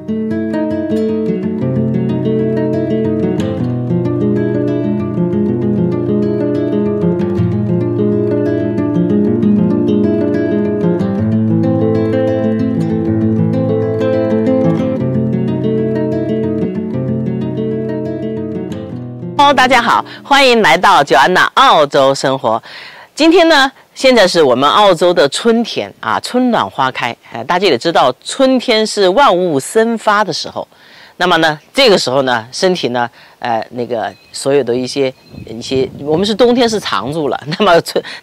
大家好，欢迎来到Joanna澳洲生活。今天呢，现在是我们澳洲的春天啊，春暖花开。大家也知道，春天是万物生发的时候。那么呢，这个时候呢，身体呢，所有的一些，我们是冬天是常住了，那么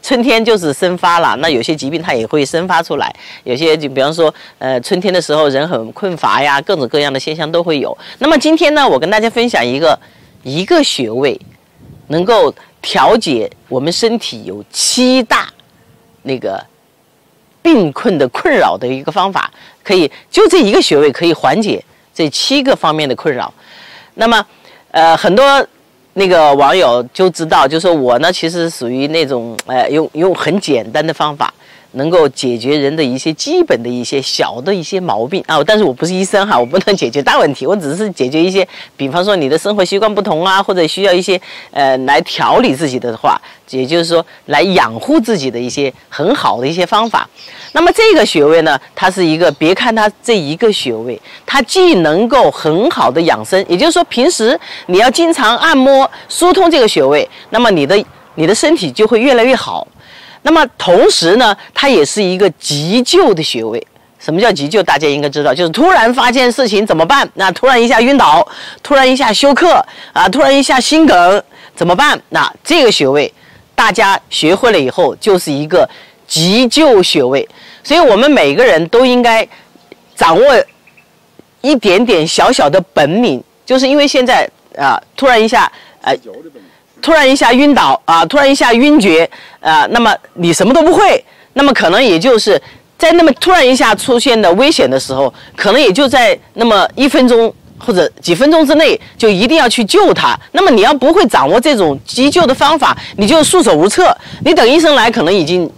春天就是生发了。那有些疾病它也会生发出来，有些就比方说，春天的时候人很困乏呀，各种各样的现象都会有。那么今天呢，我跟大家分享一个穴位，能够调节我们身体有7大病困的困扰的一个方法，可以就这一个穴位可以缓解这7个方面的困扰。那么很多网友就知道，就说我呢其实属于那种用很简单的方法能够解决人的一些基本的一些小的一些毛病啊，但是我不是医生哈，我不能解决大问题，我只是解决一些，比方说你的生活习惯不同啊，或者需要一些来调理自己的话，也就是说来养护自己的一些很好的一些方法。那么这个穴位呢，它是一个，别看它这一个穴位，它既能够很好的养生，也就是说平时你要经常按摩疏通这个穴位，那么你的身体就会越来越好。那么同时呢，它也是一个急救的穴位。什么叫急救？大家应该知道，就是突然发现事情怎么办？那突然一下晕倒，突然一下休克啊，突然一下心梗怎么办？那这个穴位大家学会了以后，就是一个急救穴位。所以我们每个人都应该掌握一点点小小的本领，就是因为现在突然一下晕倒啊，突然一下晕厥啊，那么你什么都不会，那么可能也就是在那么突然一下出现的危险的时候，可能也就在那么1分钟或者几分钟之内，就一定要去救他。那么你要不会掌握这种急救的方法，你就束手无策，你等医生来可能已经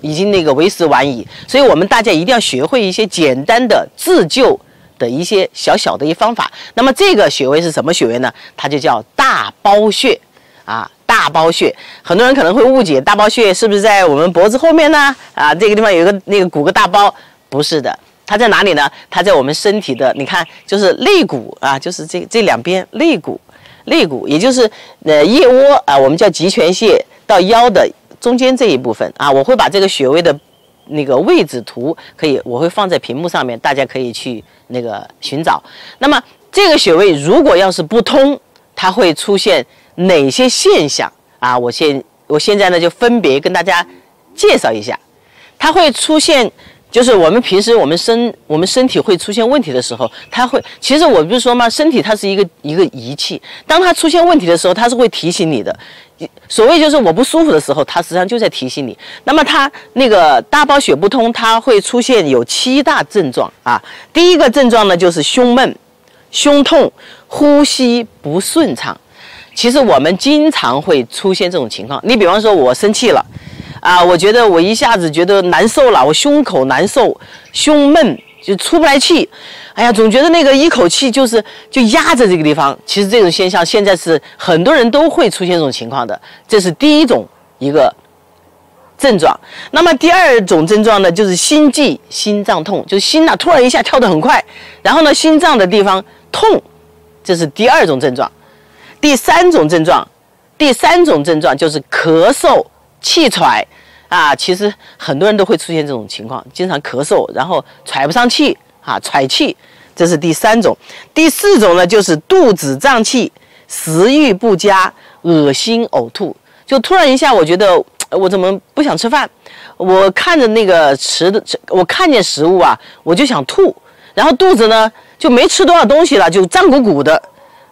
为时晚矣。所以我们大家一定要学会一些简单的自救的一些小小的一方法。那么这个穴位是什么穴位呢？它就叫大包穴啊。大包穴，很多人可能会误解，大包穴是不是在我们脖子后面呢？啊，这个地方有一个鼓个大包，不是的，它在哪里呢？它在我们身体的，你看，就是肋骨啊，就是这两边肋骨，也就是腋窝啊，我们叫极泉穴到腰的中间这一部分啊，我会把这个穴位的位置图我会放在屏幕上面，大家可以去寻找。那么这个穴位如果要是不通，它会出现哪些现象啊？我现在呢就分别跟大家介绍一下。它会出现，就是我们平时我们身体会出现问题的时候，其实我不是说吗？身体它是一个仪器，当它出现问题的时候，它是会提醒你的。所谓就是我不舒服的时候，它实际上就在提醒你。那么它大包穴不通，它会出现有7大症状啊。第一个症状呢就是胸闷、胸痛、呼吸不顺畅。其实我们经常会出现这种情况。你比方说我生气了啊，我觉得我一下子觉得难受了，我胸口难受，胸闷就出不来气，哎呀，总觉得一口气就压着这个地方。其实这种现象现在是很多人都会出现这种情况的，这是第一种一个症状。那么第二种症状呢，就是心悸、心脏痛，就是心突然一下跳得很快，然后呢心脏的地方痛，这是第二种症状。第三种症状就是咳嗽、气喘啊，其实很多人都会出现这种情况，经常咳嗽，然后喘不上气啊，喘气，这是第三种。第四种呢，就是肚子胀气、食欲不佳、恶心呕吐，就突然一下，我觉得我怎么不想吃饭？我看着我看见食物啊，我就想吐，然后肚子呢就没吃多少东西了，就胀鼓鼓的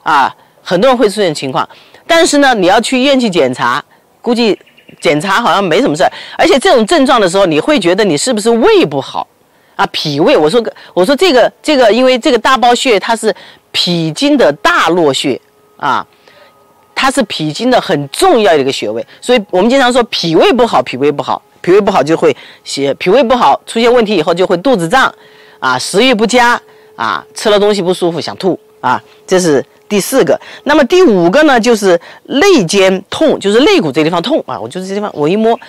啊。很多人会出现情况，但是呢，你要去医院去检查，估计检查好像没什么事儿。而且这种症状的时候，你会觉得你是不是胃不好啊？脾胃，我说这个，因为这个大包穴它是脾经的大络穴啊，它是脾经的很重要的一个穴位，所以我们经常说脾胃不好就会脾胃不好出现问题以后就会肚子胀啊，食欲不佳啊，吃了东西不舒服想吐啊，这是第4个。那么第5个呢，就是肋间痛，就是肋骨这地方痛啊，我就是这地方我一摸，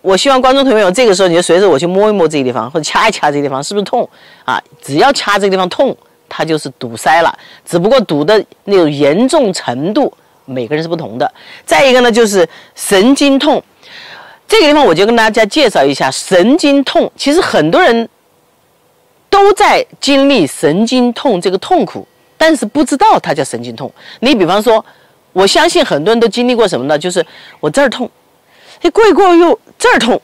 我希望观众朋友这个时候你就随着我去摸一摸这个地方，或者掐一掐这个地方，是不是痛啊？只要掐这个地方痛，它就是堵塞了，只不过堵的那种严重程度每个人是不同的。再一个呢，就是神经痛，这个地方我就跟大家介绍一下神经痛。其实很多人都在经历神经痛这个痛苦，但是不知道它叫神经痛。你比方说，我相信很多人都经历过什么呢？就是我这儿痛，过一过又这儿痛，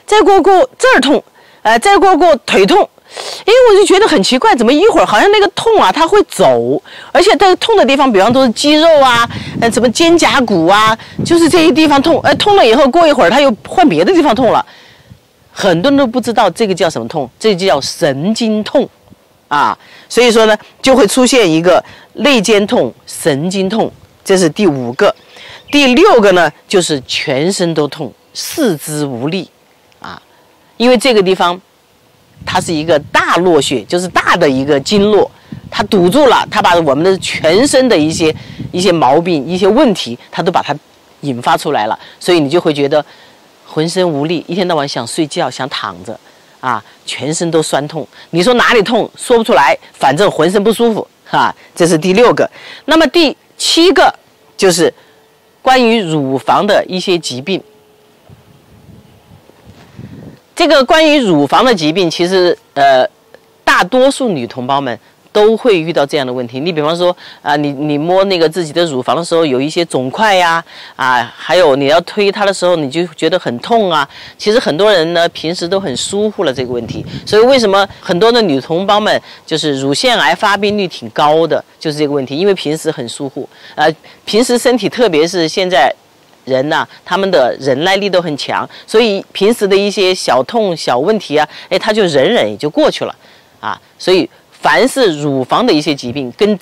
再过这儿痛，再过腿痛。我就觉得很奇怪，怎么一会儿好像那个痛啊，它会走，而且它痛的地方，比方都是肌肉啊，什么肩胛骨啊，就是这些地方痛，痛了以后过一会儿它又换别的地方痛了。很多人都不知道这个叫什么痛，这就叫神经痛啊。所以说呢，就会出现一个肋间痛、神经痛，这是第5个。第6个呢，就是全身都痛，四肢无力啊，因为这个地方它是一个大络穴，就是大的一个经络，它堵住了，它把我们的全身的一些毛病、一些问题，它都把它引发出来了，所以你就会觉得浑身无力，一天到晚想睡觉，想躺着，啊，全身都酸痛。你说哪里痛，说不出来，反正浑身不舒服，哈，这是第6个。那么第7个就是关于乳房的一些疾病。这个关于乳房的疾病，其实大多数女同胞们都会遇到这样的问题。你比方说你摸那个自己的乳房的时候，有一些肿块呀，还有你要推它的时候，你就觉得很痛啊。其实很多人呢平时都很疏忽了这个问题，所以为什么很多的女同胞们就是乳腺癌发病率挺高的，就是这个问题，因为平时很疏忽，平时身体特别是现在人呐，他们的忍耐力都很强，所以平时的一些小痛小问题啊，他就忍忍也就过去了啊。所以凡是乳房的一些疾病，跟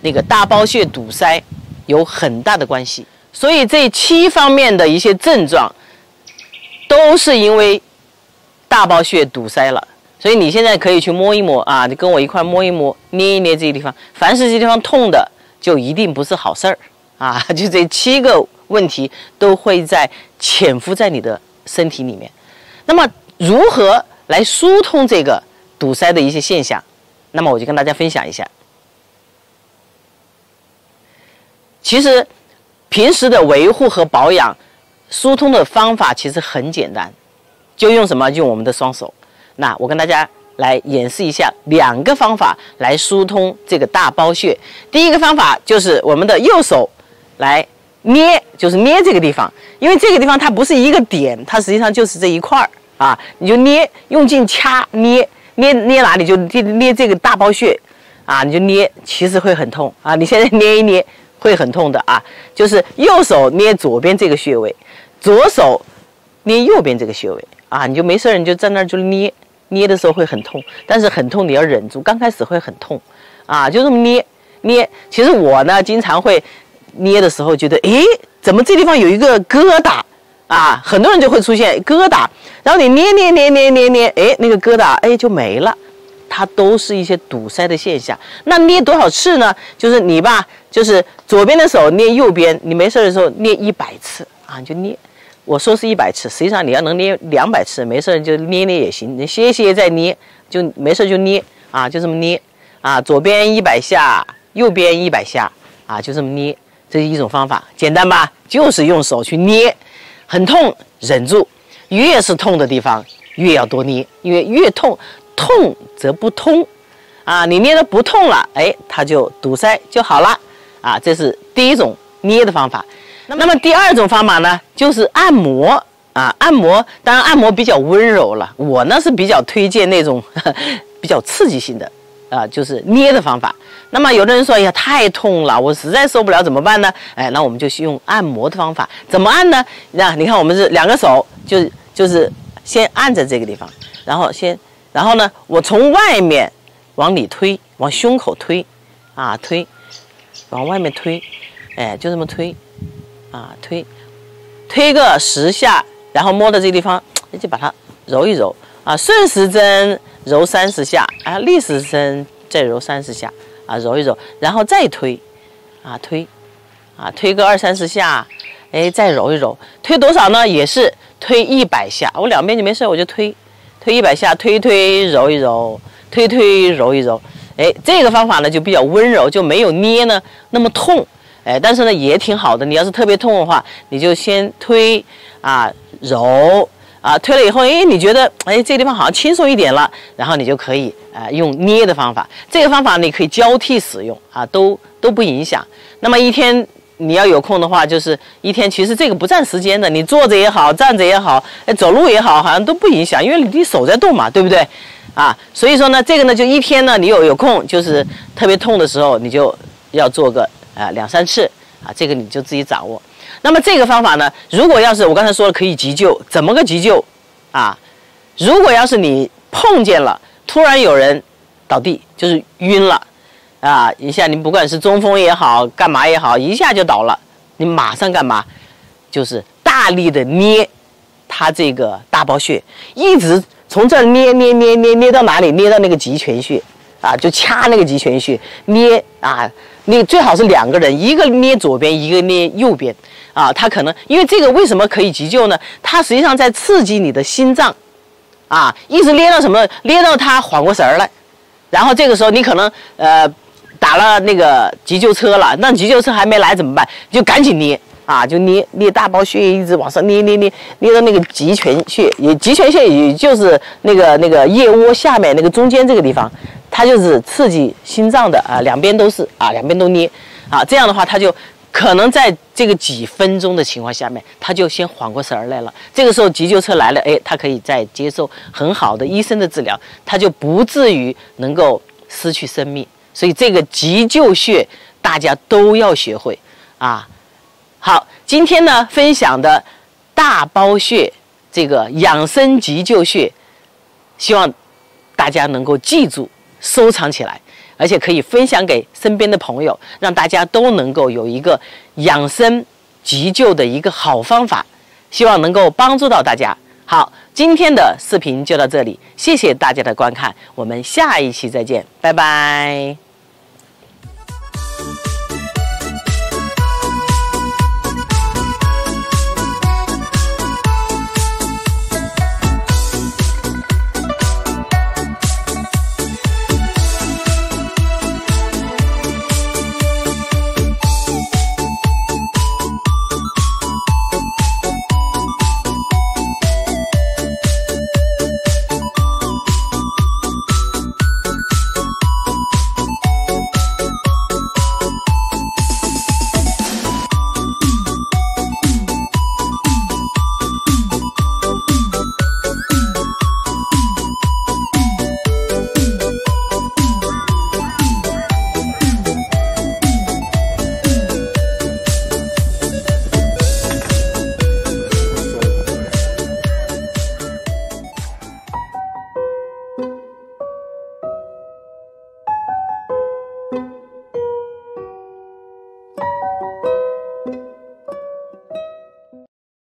那个大包穴堵塞有很大的关系。所以这7方面的一些症状，都是因为大包穴堵塞了。所以你现在可以去摸一摸啊，你跟我一块摸一摸，捏一捏这些地方，凡是这些地方痛的，就一定不是好事儿啊。就这7个问题都会潜伏在你的身体里面。那么如何来疏通这个堵塞的一些现象？那么我就跟大家分享一下。其实平时的维护和保养疏通的方法其实很简单，就用什么？用我们的双手。那我跟大家来演示一下2个方法来疏通这个大包穴。第一个方法就是我们的右手来捏，就是捏这个地方，因为这个地方它不是一个点，它实际上就是这一块儿啊，你就捏，用劲掐捏哪里就捏这个大包穴啊，你就捏，其实会很痛啊，你现在捏一捏会很痛的啊，就是右手捏左边这个穴位，左手捏右边这个穴位啊，你就没事你就在那儿就捏的时候会很痛，但是很痛你要忍住，刚开始会很痛啊，就这么捏。其实我呢经常会捏的时候觉得，怎么这地方有一个疙瘩啊？很多人就会出现疙瘩，然后你捏，那个疙瘩就没了，它都是一些堵塞的现象。那捏多少次呢？就是你吧，就是左边的手捏右边，你没事的时候捏100次啊，你就捏。我说是100次，实际上你要能捏200次，没事就捏也行，你歇再捏，就没事就捏啊，就这么捏啊，左边100下，右边100下啊，就这么捏。这是一种方法，简单吧？就是用手去捏，很痛忍住，越是痛的地方越要多捏，因为越痛则不通啊，你捏的不痛了，它就堵塞就好了啊。这是第一种捏的方法。那么第2种方法呢，就是按摩啊，按摩当然按摩比较温柔了，我呢是比较推荐那种比较刺激性的就是捏的方法。那么有的人说，哎呀太痛了，我实在受不了，怎么办呢？那我们就用按摩的方法。怎么按呢？你看我们是2个手，就是先按在这个地方，然后呢，我从外面往里推，往胸口推啊，往外面推，就这么推啊，推个10下，然后摸到这个地方，就把它揉一揉啊，顺时针揉30下啊，逆时针再揉30下啊，揉一揉，然后再推啊，推个20、30下，哎，再揉一揉，推多少呢？也是推100下，我两边就没事，我就推100下，推揉一揉，推揉一揉，哎，这个方法呢就比较温柔，就没有捏呢那么痛，哎，但是呢也挺好的。你要是特别痛的话，你就先推啊揉啊，推了以后，哎，你觉得哎这个地方好像轻松一点了，然后你就可以用捏的方法。这个方法你可以交替使用啊，都不影响。那么一天你要有空的话，就是一天，其实这个不占时间的，你坐着也好，站着也好，走路也好，好像都不影响，因为你手在动嘛，对不对？啊，所以说呢，这个呢，就一天呢，你有空，就是特别痛的时候，你就要做个2、3次啊，这个你就自己掌握。那么这个方法呢，如果要是我刚才说了可以急救，怎么个急救啊？如果要是你碰见了突然有人倒地，就是晕了。啊，一下你不管是中风也好，干嘛也好，一下就倒了，你马上干嘛？就是大力的捏他这个大包穴，一直从这儿捏到哪里？捏到那个极泉穴啊，就掐那个极泉穴，捏啊，你最好是2个人，一个捏左边，一个捏右边啊。他可能因为这个为什么可以急救呢？它实际上在刺激你的心脏啊，一直捏到什么？捏到他缓过神儿来，然后这个时候你可能打了那个急救车了，那急救车还没来怎么办？就赶紧捏啊，就捏大包穴，一直往上捏到那个极泉穴，极泉穴也就是那个腋窝下面那个中间这个地方，它就是刺激心脏的啊，两边都是啊，两边都捏啊，这样的话它就可能在这个几分钟的情况下面，他就先缓过神儿来了。这个时候急救车来了，哎，他可以再接受很好的医生的治疗，他就不至于能够失去生命。所以这个急救穴大家都要学会啊。好，今天呢分享的大包穴这个养生急救穴，希望大家能够记住收藏起来，而且可以分享给身边的朋友，让大家都能够有一个养生急救的一个好方法，希望能够帮助到大家。好，今天的视频就到这里，谢谢大家的观看，我们下一期再见，拜拜。